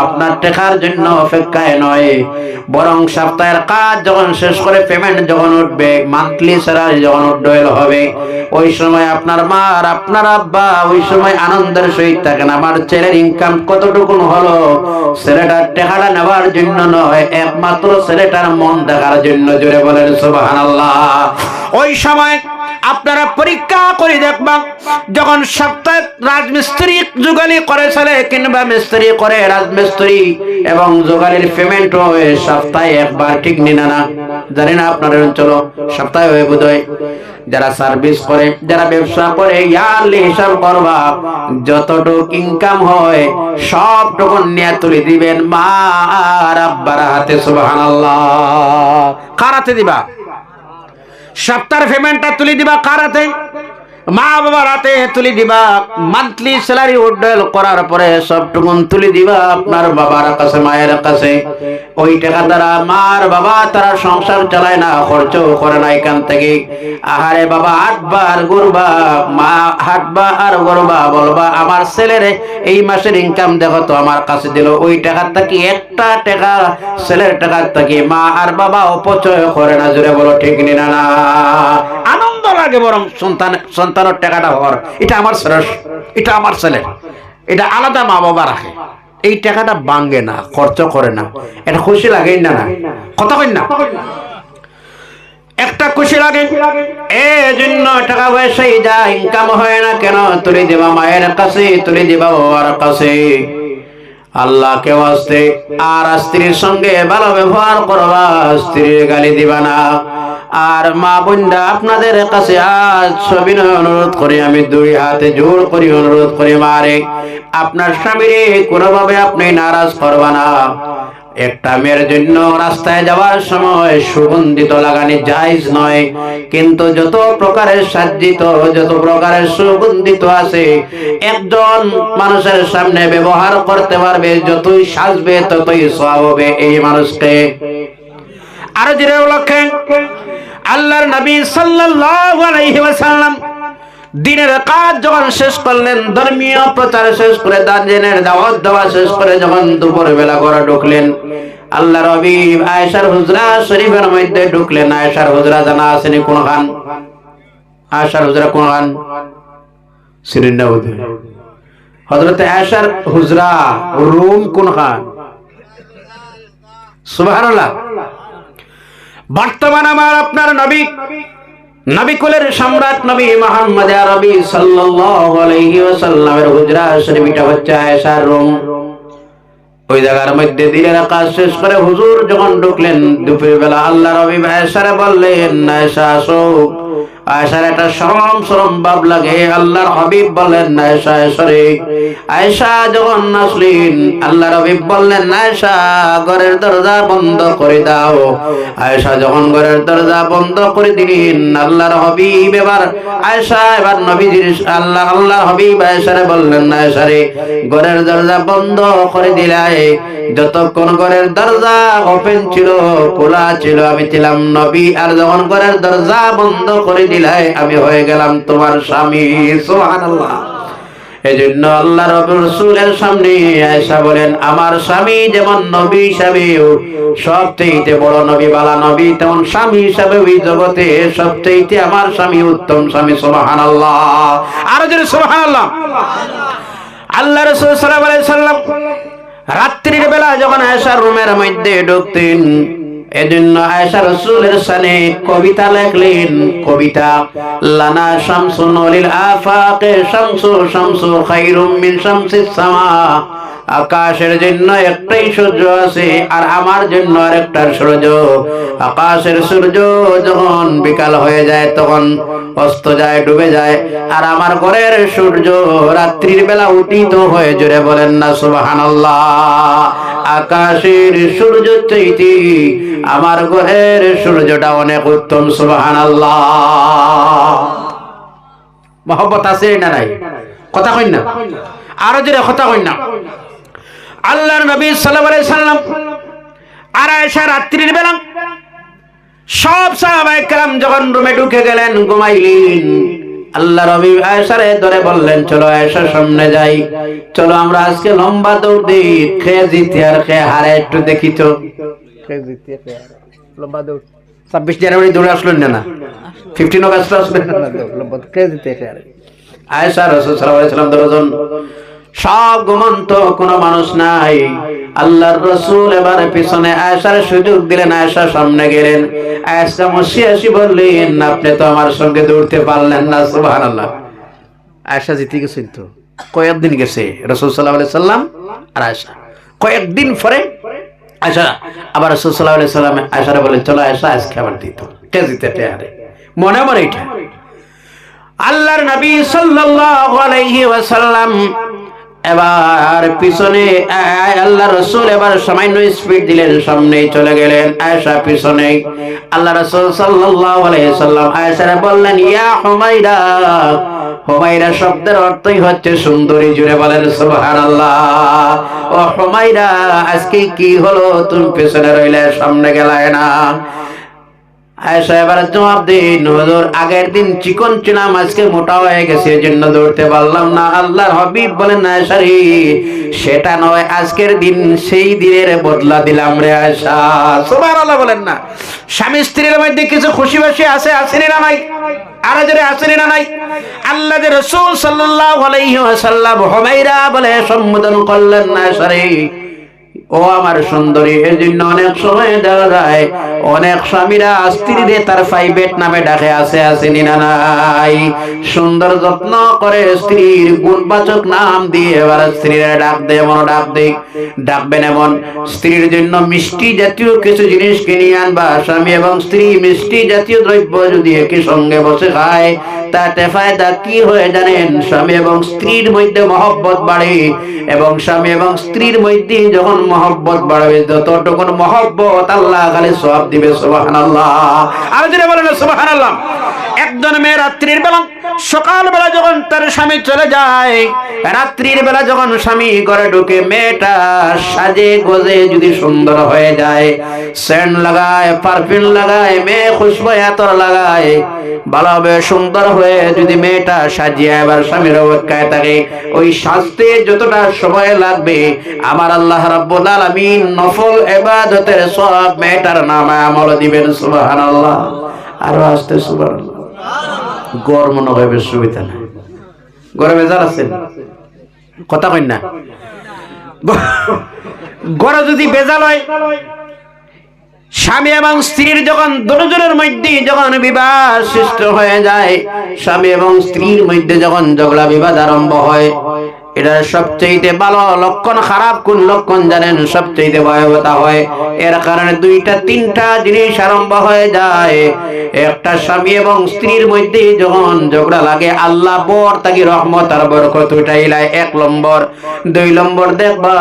আপনার টাকার জন্য অপেক্ষায় নয়, বরং সপ্তাহের কাজ যখন শেষ করে পেমেন্ট যখন উঠবে, মান্থলি স্যালারি যখন উড্ডয়ন হবে, ওই সময় আপনার মা আর আপনার আব্বা ওই সময় আনন্দের সহিত থাকেন। আমার ছেলের ইনকাম কতটুকু হলো, ছেলেটার টাকাটা নেওয়ার জন্য নয়, একমাত্র ছেলেটার মন দেখার জন্য। জোরে বলেন সুবহানাল্লাহ। ওই সময় আপনারা পরীক্ষা করে দেখবা, যখন সপ্তাহে রাজমিস্ত্রি জোগালি করে ছেলে কিংবা মিস্ত্রি করে রাজমিস্ত্রি, এবং জোগালির পেমেন্ট হয় সপ্তাহে একবার, ঠিক নিনা না? জানি না আপনার অঞ্চল সপ্তাহে হয়ে বোধ হয়। যারা সার্ভিস করে, যারা ব্যবসা করে, ইয়ারলি হিসাব করবা, যতটুকু ইনকাম হয় সবটুকু নিয়ে তুলে দিবেন মা আর আব্বার হাতে। সুবহানাল্লাহ। কার হাতে দিবা? সপ্তাহের পেমেন্টটা তুলে দিবা কার হাতে? মা বাবার হাতে তুলে দিবা। মান্থলি স্যালারি উড্ডয়ন করার পরে সবটুকুন তুলে দিবা আপনার বাবার কাছে, মায়ের কাছে। ওই টাকা দ্বারা মার বাবা তারা সংসার চালায় না, খরচ করে না এখান থেকে। আহারে বাবা হাটবার ঘুরবা, মা হাটবা আর ঘুরবা, বলবা আমার ছেলের এই মাসের ইনকাম দেখো তো আমার কাছে দিল। ওই টাকার থেকে একটা টাকা ছেলের টাকার থেকে মা আর বাবা অপচয় করে না। জোরে বলো ঠিক নিনা না? আনন্দ লাগে বরং সন্তানের টাকাটা হওয়ার, এটা আমার ছেলের, এটা আমার ছেলের, এটা আলাদা মা বাবা রাখে, এই টাকাটা ভাঙে না, খরচ করে না, এটা খুশি লাগে না? না কথা কই না? একটা খুশি লাগে। এই জন্য টাকা পয়সাই যা ইনকাম হয় না কেন তুলে দিবা মায়ের কাছে, তুলে দিবা বাবার কাছে। আল্লাহকে ওয়াস্তে আর স্ত্রীর সঙ্গে ভালো ব্যবহার করবা, স্ত্রীর গালি দিবা না। আর মা বোনরা আপনাদের কাছে আজ সবিনয় অনুরোধ করি, আমি দুই হাতে জোর করি অনুরোধ করি, মারে আপনার স্বামীরে কোনোভাবে আপনি নারাজ করবা না। একটা মেয়ের জন্য রাস্তায় যাওয়ার সময় সুগন্ধিত লাগানি জায়েজ নয়, কিন্তু যত প্রকারের সাজ্জিত, যত প্রকারের সুগন্ধিত আছে একজন মানুষের সামনে ব্যবহার করতে পারবে, যতই সাজবে ততই সওয়াব হবে এই মানুষকে। আর জিরে লক্ষে আল্লাহর নবী সাল্লাল্লাহু আলাইহি ওয়াসাল্লাম দিনের কাজ যখন শেষ করলেন, ধর্মীয় প্রচার শেষ করে, দিনের দাওয়াত দেওয়া শেষ করে যখন দুপুর বেলা ঘরে ঢুকলেন, আল্লাহর নবী আয়েশার হুজরা শরীফের মধ্যে ঢুকলেন। আয়েশার হুজরা জানা আসেনি কোন খান? আয়েশার হুজরা কোন খান? সিরিন্নাউদ্দিন। হযরত আয়েশার হুজরা রুম কোন খান? সুবহানাল্লাহ। বর্তমান আমার আপনার নবী, নবী কুলের সম্রাট নবী মুহাম্মদ আরবি সাল্লাল্লাহু আলাইহি ওয়াসাল্লামের হুজরা শরীফটা হচ্ছে আয়েশার রুম। ওই জায়গার মধ্যে দিনের কাজ শেষ করে হুজুর যখন ঢুকলেন দুপুর বেলা, আল্লাহ নবী আয়েশারে বললেন, আয়েশা আসো। আয়েশার একটা শরম শরম ভাব লাগে। আল্লাহর হাবিব বললেন, আয়েশা আয়েশা রে। আয়েশা যখন আসলেন, আল্লাহর হাবিব বললেন, আয়েশা ঘরের দরজা বন্ধ করে দাও। আয়েশা যখন ঘরের দরজা বন্ধ করে দিলেন, আল্লাহর হাবিব এবার নবীজির আল্লাহর হাবিব আয়েশারে বললেন, আয়েশা রে ঘরের দরজা বন্ধ করে দিলাই। যতক্ষণ ঘরের দরজা ওপেন ছিল, খোলা ছিল, আমি ছিলাম নবী, আর যখন ঘরের দরজা বন্ধ করে দিলাই আমি হয়ে গেলাম তোমার স্বামী। সুবহানাল্লাহ। এজন্য আল্লাহ রাসূলের সামনে আয়েশা বলেন, আমার স্বামী যেমন নবী হিসাবে সবচেয়ে বড় নবী বালা নবী, তেমন স্বামী হিসাবে ওই জগতে সবচেয়ে আমার স্বামী উত্তম স্বামী। সুবহানাল্লাহ। আর জোরে সুবহানাল্লাহ। আল্লাহ রাসূল সাল্লাল্লাহু আলাইহি সাল্লাম রাত্রির বেলা যখন আয়েশার রুমের মধ্যে ঢুকতেন, এজন্য আয়েশা রাসূলের শানে কবিতা লেখলেন। কবিতা, লানা শামসুন লিল আফাকে শামসু শামসু খায়রুম মিন শামসিস সামা। আকাশের জন্য একটাই সূর্য আছে, আর আমার জন্য আরেকটা সূর্য। আকাশের সূর্য যখন বিকাল হয়ে যায় তখন অস্ত যায়, ডুবে যায়, আর আমার ঘরের সূর্য রাত্রির বেলা উদিত হয়ে, জোরে বলেন না সুবহানাল্লাহ। আকাশের সূর্য চাইতে আমার ঘরের সূর্যটা অনেক উত্তম। সুবহানাল্লাহ। মহব্বত আছে না নাই? কথা কই না? আরো জোরে কথা কই না? আল্লাহর নবী সাল্লাল্লাহু আলাইহি সাল্লাম আর আয়েশা রাত্রির বেলা সব সাহাবায়ে কেরাম যখন রুমে ঢুকে গেলেন, ঘুমাইলেন, আল্লাহর নবী আয়েশারে ধরে বললেন, চলো আয়েশা সামনে যাই, চলো আমরা আজকে লম্বা দৌড় দিই, খেয়ে জিতে আর খেয়ে হারে একটু দেখি তো। খেয়ে জিতে খেয়ে হারে লম্বা দৌড় 26 জানুয়ারি দৌড়ে আসলেন না, 15 আগস্ট আসলেন না, লম্বা খেয়ে জিতে খেয়ে হারে। আয়েশা রাসূল সাল্লাল্লাহু আলাইহি সাল্লাম দরজন সব ঘুমন্ত, কোনো মানুষ নাই। আল্লাহর রাসূল এবারে পিছনে আয়েশার সুযোগ দিলেন, আয়েশা সামনে গেলেন। আয়েশা মুসিয়াসি বললেন, আপনি তো আমার সঙ্গে দৌড়তে পারলেন না। সুবহানাল্লাহ। আয়েশা জিতে গেছেন তো, কয়েকদিন গেছে রাসূল সাল্লাল্লাহু আলাইহি সাল্লাম আর আয়েশা। কয়েকদিন পরে আয়েশা আবার রাসূল সাল্লাল্লাহু আলাইহি সাল্লাম আয়েশারে বলেন, চলো আয়েশা আজকে আবার দিত, কে জিতে পেয়ারে মনে মনে এটা। আল্লাহর নবী সাল্লাল্লাহু আলাইহি ওয়াসাল্লাম এবার পিছনে, আল্লাহ রাসূল এবার সামান্য স্পিড দিলেন, সামনে চলে গেলেন, আয়েশা পিছনে। আল্লাহ রাসূল সাল্লাল্লাহু আলাইহি সাল্লাম আয়েশারে বললেন, ইয়া হুমায়রা। হুমায়রা শব্দের অর্থই হচ্ছে সুন্দরী। জুড়ে বলেন সুবহানাল্লাহ। ও হুমায়রা, আজকে কি হলো, তুমি পিছনে রইলে, সামনে গেলে না? আয়েশা এবার জবাব দিন, হুজুর আগের দিন চিকন ছিলাম, আজকে মোটা হয়ে গেছে, এজন্য দৌড়তে পারলাম না। আল্লাহর হাবিব বলেন, আয়েশা রে সেটা নয়, আজকের দিন সেই দিনের বদলা দিলাম রে আয়েশা। সুবহানাল্লাহ বলেন না? স্বামী স্ত্রীর মধ্যে কিছু খুশি বাসি আছে, আসেনি না নাই? আর জোরে আসেনি না নাই? আল্লাহর রাসূল সাল্লাল্লাহু আলাইহি ওয়াসাল্লাম হুমায়রা বলে সম্বোধন করলেন, আয়েশা রে ও আমার সুন্দরী। এর জন্য অনেক সময় দেখা যায় অনেক স্বামীরা স্ত্রীরে তার প্রাইভেট নামে ডাকে, আসেনি না নাই? সুন্দর যত্ন করে স্ত্রীর গুণবাচক নাম দিয়ে এবার স্ত্রীরা ডাক দেয়, এমন ডাকবেন এমন স্ত্রীর জন্য মিষ্টি জাতীয় কিছু জিনিস কিনে আনবা। স্বামী এবং স্ত্রী মিষ্টি জাতীয় দ্রব্য যদি একই সঙ্গে বসে খায়, তাতে ফায়দা কি হয়ে জানেন? স্বামী এবং স্ত্রীর মধ্যে মহব্বত বাড়ে, এবং স্বামী এবং স্ত্রীর মধ্যে যখন মহব্বত বাড়বে, যতটুকু মহব্বত আল্লাহ খালি সওয়াব দিবে। সুবহানাল্লাহ। আর যদি বলেন সুবহানাল্লাহ। একজন মেয়ে রাত্রির বেলা, সকাল বেলা যখন তার স্বামী চলে যায়, রাত্রির বেলা যখন স্বামী ঘরে ঢুকে, মেয়েটা সাজে গোজে যদি সুন্দর হয়ে যায়, সেন্ট লাগায়, পারফিউম লাগায়, মেয়ে খুশবু আতর লাগায়, ভালোভাবে সুন্দর হয়ে যদি মেয়েটা সাজিয়ে এবার স্বামীর অপেক্ষায় থাকে, ওই সাজতে যতটা সময় লাগবে আমার আল্লাহ রাব্বুল আলামিন নফল ইবাদতের সওয়াব মেয়েটার নামে আমল দিবেন। সুবহানাল্লাহ। আরো আসতে সুবহানাল্লাহ। গরম মনে হয় বেশ সুবিধা নাই, গরমে ভেজাল আছে, কথা কই না? গরম যদি ভেজাল হয়, স্বামী এবং স্ত্রীর যখন দুজনের মধ্যে যখন বিবাদ সৃষ্টি হয়ে যায়, স্বামী এবং স্ত্রীর মধ্যে যখন ঝগড়া বিবাদ আরম্ভ হয়, এটা সবচেয়ে ভালো লক্ষণ। খারাপ কোন লক্ষণ জানেন? সবচেয়ে ভয়াবহতা হয় এর কারণে দুইটা তিনটা জিনিস আরম্ভ হয়ে যায়। একটা স্বামী এবং স্ত্রীর মধ্যে যখন ঝগড়া লাগে, আল্লাহ বর তাকে রহমত আর বরকত উঠাইলাই, 1 নম্বর। 2 নম্বর দেখবা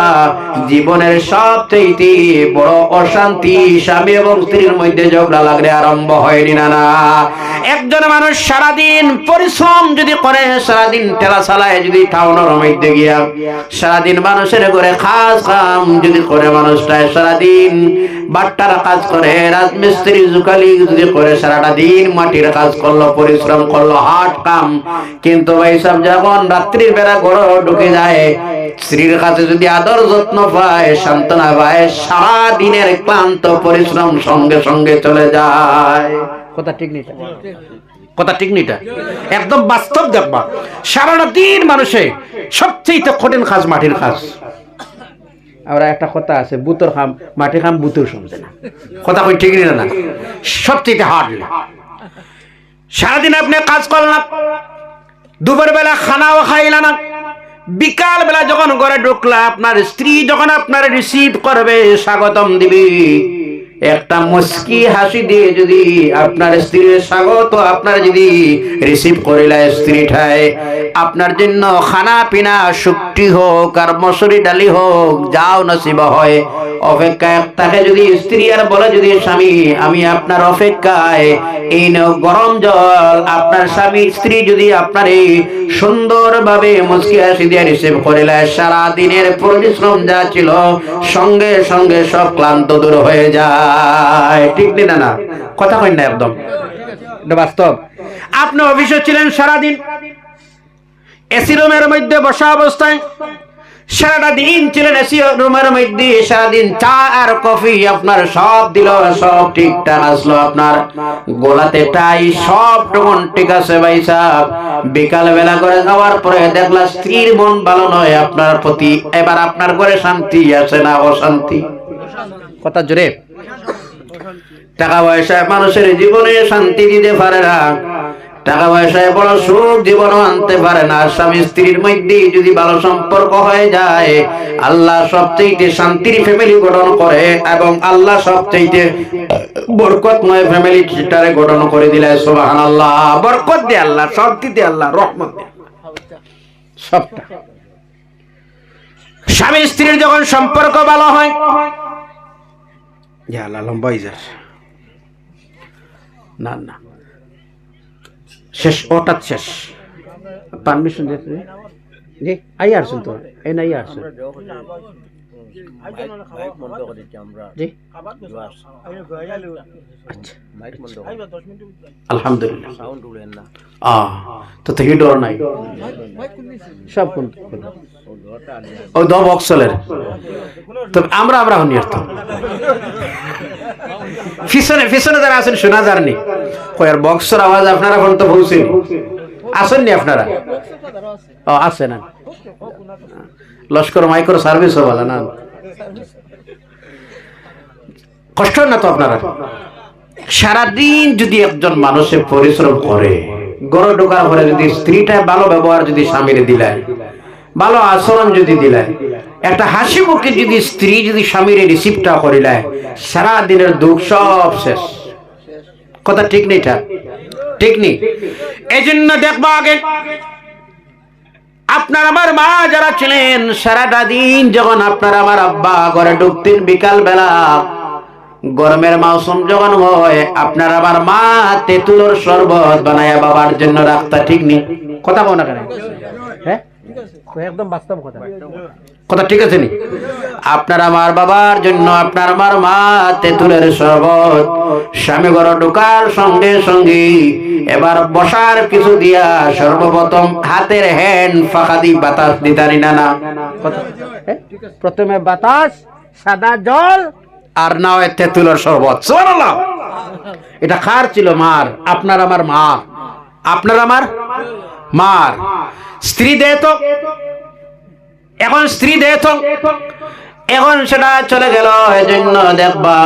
জীবনের সবচেয়ে বড় অশান্তি স্বামী এবং স্ত্রীর মধ্যে ঝগড়া লাগলে আরম্ভ হয়নি না না। একজন মানুষ সারাদিন পরিশ্রম যদি করে, সারাদিন ঠেলা চালায় যদি টাউনের মধ্যে গিয়া, সারাদিন মানুষের ঘরে কাজ কাম যদি করে, মানুষটায় সারাদিন বাট্টার কাজ করে, রাজমিস্ত্রি জুকালি যদি করে, সারাটা দিন মাটির কাজ করলো, পরিশ্রম করলো, হাট কাম, কিন্তু ভাই সব যখন রাত্রির বেলা ঘরে ঢুকে যায়, স্ত্রীর কাছে যদি আদর যত্ন পায়, সান্ত্বনা পায়, সারা দিনের ক্লান্ত পরিশ্রম সঙ্গে সঙ্গে চলে যায়। কথা ঠিক নেই? কথা ঠিক নেই? একদম বাস্তব দেখবা, সারাটা দিন মানুষে সবচেয়ে কঠিন কাজ মাটির কাজ। আমরা একটা কথা আছে, বুতর খাম মাটি খাম বুতর সমঝে না। কথা কই ঠিক না? সবচেয়ে হার্ড। সারাদিন আপনি কাজ করলেন, দুপুর বেলা খানাও খাইলেন না, বিকাল বেলা যখন ঘরে ঢুকলা, আপনার স্ত্রী যখন আপনার রিসিভ করবে, স্বাগতম দিবি, একটা মুস্কি হাসি দিয়ে যদি আপনার স্ত্রীর স্বাগত আপনার যদি রিসিভ করিলা, স্ত্রীটায় আপনার জন্য খানা পিনা শুক্তি হোক আর মসুরি ডালি হোক, যাও নসিব হয়, অপেক্ষায় তাকে যদি স্ত্রী আর বলে যদি স্বামী আমি আপনার অপেক্ষায়, এই নাও গরম জল, আপনার স্বামী স্ত্রী যদি আপনার এই সুন্দরভাবে মুস্কি হাসি দিয়ে রিসিভ করিলা, সারা দিনের পরিশ্রম যা ছিল সঙ্গে সঙ্গে সব ক্লান্ত দূর হয়ে যায়। ঠিক না না? কথা কই না? একদম এটা বাস্তব। আপনি অফিসে ছিলেন, সারাদিন এসি রুমের মধ্যে বসা অবস্থায়, সারাটা দিন ছিলেন এসি রুমের মধ্যে, সারাদিন চা আর কফি আপনার সব দিল, সব ঠিকঠাক আসলো, আপনার গোলাতে টাই সব টুকুন ঠিক আছে ভাই সাহেব, বিকাল বেলা করে যাওয়ার পরে দেখলা স্ত্রীর মন ভালো নয় আপনার প্রতি, এবার আপনার ঘরে শান্তি আছে না অশান্তি? কথা জোরে। টাকা পয়সায় মানুষের জীবনে শান্তি দিতে পারে না, টাকা পয়সায় বড় সুখ জীবনও আনতে পারে না। স্বামী স্ত্রীর মধ্যে যদি ভালো সম্পর্ক হয়ে যায়, আল্লাহ সবচেয়ে শান্তির ফ্যামিলি গঠন করে এবং আল্লাহ সবচেয়ে বরকতময় ফ্যামিলি সেটারে গঠন করে দিলে। সুবহানাল্লাহ। বরকত দিয়ে আল্লাহ, শান্তি দিয়ে আল্লাহ, রহমত দিয়ে সবটা। স্বামী স্ত্রীর যখন সম্পর্ক ভালো হয়, আল্লাহ লম্বাই যায় না না, শেষ ওটা শেষ। পারমিশন দিতে জি আই আসুন তো, এই নাই আসুন জি। আলহামদুলিল্লাহ। তো থেকে ডর নাই, সব কোন ও দ বক্সলের তো আমরা হনি আর তো পিছনে পিছনে যারা আছেন শোনা যাননি, কয়ার বক্সের আওয়াজ আপনারা এখন তো পৌঁছেন, আসেননি আপনারা? ও আছে না, লস্কর মাইক্রো সার্ভিস হওয়া না, কষ্ট না তো আপনারা? সারাদিন যদি একজন মানুষে পরিশ্রম করে, গড়ে ঢোকার পরে যদি স্ত্রীটা ভালো ব্যবহার যদি স্বামীরে দিলায়, ভালো আচরণ যদি দিলায়, একটা হাসি মুখে যদি স্ত্রী যদি স্বামীরে রিসিভটা করিলায়, সারা দিনের দুঃখ সব শেষ। কথা ঠিক নেই? ঠিক নেই? এই জন্য দেখবা আগে আপনার আমার মা যারা ছিলেন, সারাটা দিন যখন আপনার আমার আব্বা ঘরে ঢুকতেন, বিকাল বেলা গরমের মৌসুম যখন হয়, আপনার আবার মা তেঁতুলের শরবত বানায়া বাবার জন্য রাখতা। ঠিক নেই? কথা কও না কেন? হ্যাঁ, একদম বাস্তব কথা। কথা ঠিক আছে নি? আপনার আমার বাবার জন্য আপনার আমার মা তেঁতুলের শরবত, স্বামী ঘরে ঢোকার সঙ্গে সঙ্গে এবার বসার কিছু দিয়া সর্বপ্রথম হাতের হ্যান্ড ফাঁকা দি বাতাস দিতারি না না? প্রথমে বাতাস, সাদা জল, আর না হয় তেঁতুলের শরবত। সুবহানাল্লাহ। এটা কার ছিল? মার। আপনার আমার মা, আপনার আমার মার। স্ত্রী দেয় তো, এখন স্ত্রী দেয় তো, এখন সেটা চলে গেল। এজন্য দেখবা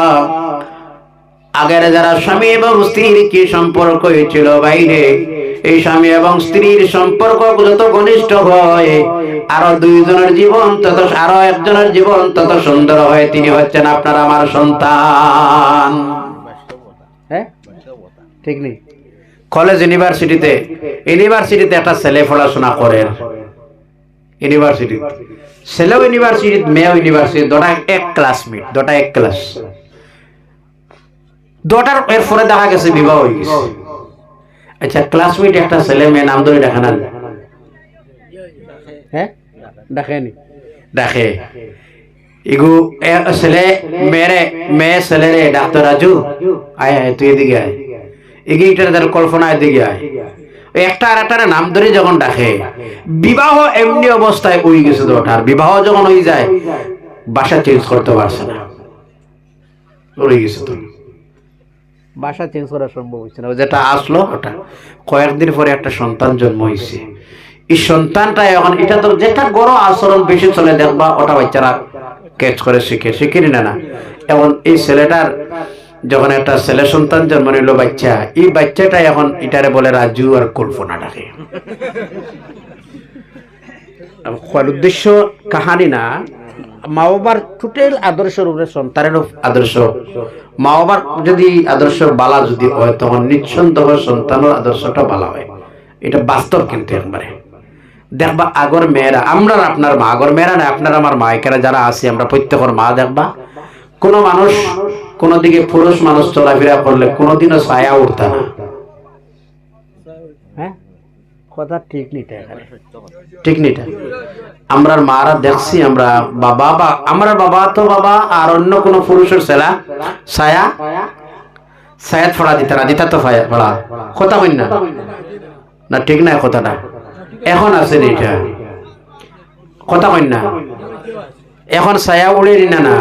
আগের যারা স্বামী এবং স্ত্রীর কি সম্পর্ক হয়েছিল বাইরে, এই স্বামী এবং স্ত্রীর সম্পর্ক যত ঘনিষ্ঠ হয়, আরো দুইজনের জীবন তত, আরো একজনের জীবন তত সুন্দর হয়। তিনি হচ্ছেন আপনার আমার সন্তান। হ্যাঁ, ঠিক নেই? কলেজ ইউনিভার্সিটিতে একটা ছেলে পড়াশোনা করেন, ইউনিভার্সিটি ছেলেও ইউনিভার্সিটি, মেয়েও ইউনিভার্সিটি, দুটা এক ক্লাসমেট, দুটা এক ক্লাস। দুটার এরপরে দেখা গেছে বিবাহ হয়ে গেছে। আচ্ছা, ক্লাসমেট একটা ছেলে মেয়ে নাম ধরে ডাকে না? হ্যাঁ, ডাকেনি? ডাকে। এগু ছেলে মেয়ে, মেয়ে ছেলে রে ডাক্তার রাজু, আয় আয় তুই এদিকে আয়, এগিয়ে তার কল্পনা এদিকে আয়। একটা আর একটা নাম ধরে যখন ডাকে, বিবাহ এমনি অবস্থায় হয়ে গেছে দুটার। বিবাহ যখন হয়ে যায়, বাসা চেঞ্জ করতে পারছে না, রয়ে গেছে। তো বাসা চেঞ্জ করা সম্ভব হচ্ছে না। যেটা আসলো ওটা কয়েকদিন পরে একটা সন্তান জন্ম হয়েছে। এই সন্তানটা এখন, এটা তো যেটা বড় আচরণ বেশি চলে দেখবা, ওটা বাচ্চারা ক্যাচ করে শিখে না না। এখন এই ছেলেটার যখন একটা ছেলে সন্তান জন্ম নিল বাচ্চা, এই বাচ্চাটা এখন এটারে বলে রাজু আর কল্পনা ডাকে। উদ্দেশ্য কাহানি না, মা বাবার টোটাল আদর্শের উপরে সন্তানের আদর্শ। মা বাবার যদি আদর্শ বালা যদি হয়, তখন নিঃসন্দেহ সন্তানের আদর্শটা বালা হয়। এটা বাস্তব কিন্তু একবারে। দেখবা আগর মেয়েরা, আমরা আপনার মা, আগর মেয়েরা না, আপনার আমার মা, এখানে যারা আছি আমরা প্রত্যেকের মা, দেখবা কোন মানুষ কোন দিকে পুরুষ মানুষ চলাফেরা করলে কোনোদিনও ছায়া উঠতা না। হ্যাঁ, কথা ঠিক নেই, ঠিক নেই। আমরা মারা দেখছি, আমরা বাবা বা আমরা বাবা তো বাবা, আর অন্য কোন পুরুষের ছেলা ছায়া ছায়া ফড়া দিতা তো ফড়া, কথা হইন না না, ঠিক না কথাটা? এখন আছে এটা, কথা হইন না, এখন ছায়া উড়ে না না।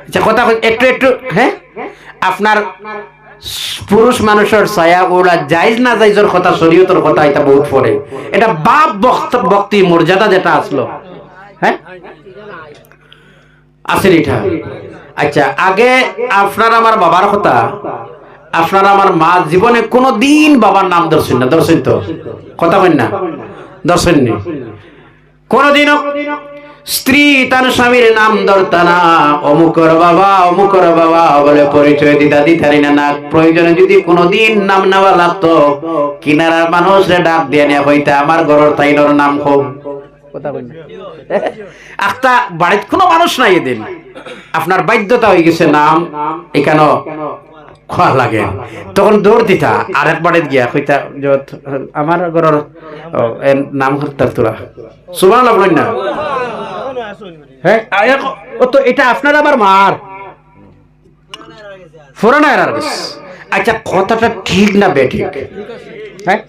আচ্ছা, কথা একটু একটু। হ্যাঁ, আপনার পুরুষ মানুষের ছায়া ওরা জায়েজ না জায়েজের কথা, শরীয়তের কথা, এটা বহুত পড়ে। এটা বাপ ভক্তি মর্যাদা যেটা আসলো, হ্যাঁ আছে এটা। আচ্ছা, আগে আপনার আমার বাবার কথা, আপনার আমার মা জীবনে কোনদিন বাবার নাম দর্শন না, দর্শন তো কথা বলেন না, দর্শন নেই কোনদিনও। স্ত্রী তার স্বামীর নাম ধরতা না, অমুকর বাবা বলে পরিচয় দিতারি না। প্রয়োজনে যদি কোনদিন নাম নেওয়া লাগতো, কিনারার মানুষরে ডাক দিয়ে নেওয়া হইতা আমার ঘরের তাইনোর নাম হোক, কথা বলেন। একটা বাড়িতে কোনো মানুষ নাই এদিন, আপনার বাধ্যতা হয়ে গেছে নাম এখানে খোয়া লাগে, তখন দৌড় দিতা আরেক বাড়িতে গিয়া কইতা আমার ঘরের নাম করতার তোরা, সুবহানাল্লাহ বলেন না? হ্যাঁ, তো এটা আপনার আবার মার ফোরানা এরার গেছে। আচ্ছা, কথাটা ঠিক না বে ঠিক? হ্যাঁ,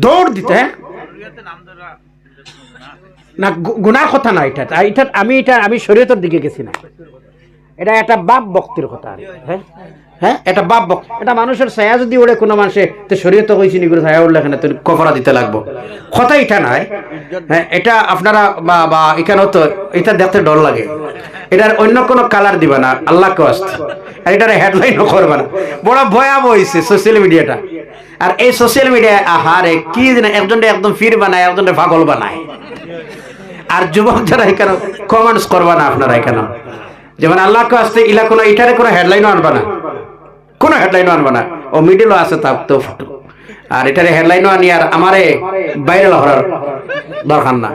দৌড় দিতে না, গুনার কথা না এটা। আমি শরীয়তের দিকে গেছি না, এটা একটা বাপ ভক্তির কথা। হ্যাঁ হ্যাঁ, এটা বাপ ভক্ত। এটা মানুষের ছায়া যদি ওড়ে কোনো মানুষে, তো শরীয়তে কইছি নি করে ছায়া উঠলে এখানে তো কফরা দিতে লাগবো, কথা এটা নাই। হ্যাঁ, এটা আপনারা বা এখানে তো এটা দেখতে ডর লাগে, এটার অন্য কোনো কালার দিবা না, আল্লাহকে আসতে, আর এটার হেডলাইনও করবা না। বড় ভয়াবহ হয়েছে সোশ্যাল মিডিয়াটা। আর এই সোশ্যাল মিডিয়ায় আহারে কি জানে, একজনটা একদম ফির বানায়, একজনটা পাগল বানায়। আর যুবক যারা এখানে কমেন্টস করবা না আপনারা এখানে, যেমন আল্লাহকে আসতে ইলা কোনো এটারে কোনো হেডলাইনও আনবা না, কোনো হেডলাইনও আনবা না। ও মিডিলও আছে তার তো, আর এটারে হেডলাইনও আনি আর আমারে ভাইরাল হওয়ার দরকার না,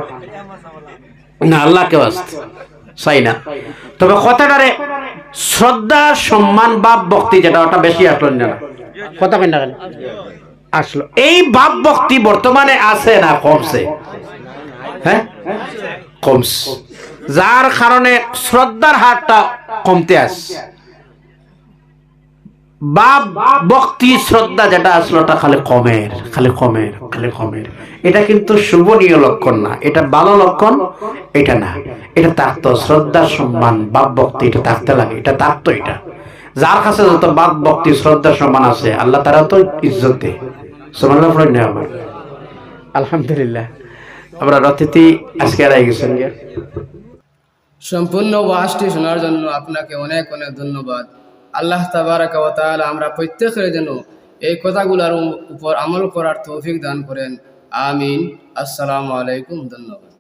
না আল্লাহকে আসতে চাই না। তবে কথাটারে শ্রদ্ধা সম্মান বাপ ভক্তি যেটা, ওটা বেশি আসলো না, কথা কই না কেন আসলো। এই বাপ ভক্তি বর্তমানে আছে না কমছে? হ্যাঁ, কমছে, যার কারণে শ্রদ্ধার হারটা কমতে আসছে। বাপ ভক্তি শ্রদ্ধা যেটা আসলো, ওটা খালি কমের। এটা কিন্তু শুভনীয় লক্ষণ না, এটা ভালো লক্ষণ এটা না। এটা থাকতো শ্রদ্ধা সম্মান বাপ ভক্তি, এটা থাকতে লাগে, এটা থাকতো। এটা যার কাছে যত বাপ ভক্তি শ্রদ্ধা সম্মান আছে, আল্লাহ তারা তো ইজ্জত দেয়। সুবহানাল্লাহ পড়েন না আমার? আলহামদুলিল্লাহ। আমরা অতিথি আজকে এরাই গেছেন। সম্পূর্ণ ওয়াজটি শোনার জন্য আপনাকে অনেক অনেক ধন্যবাদ। আল্লাহ তাবারাকা ওয়া তাআলা আমরা প্রত্যেকের যেন এই কথাগুলোর উপর আমল করার তৌফিক দান করেন। আমিন। আসসালামু আলাইকুম। ধন্যবাদ।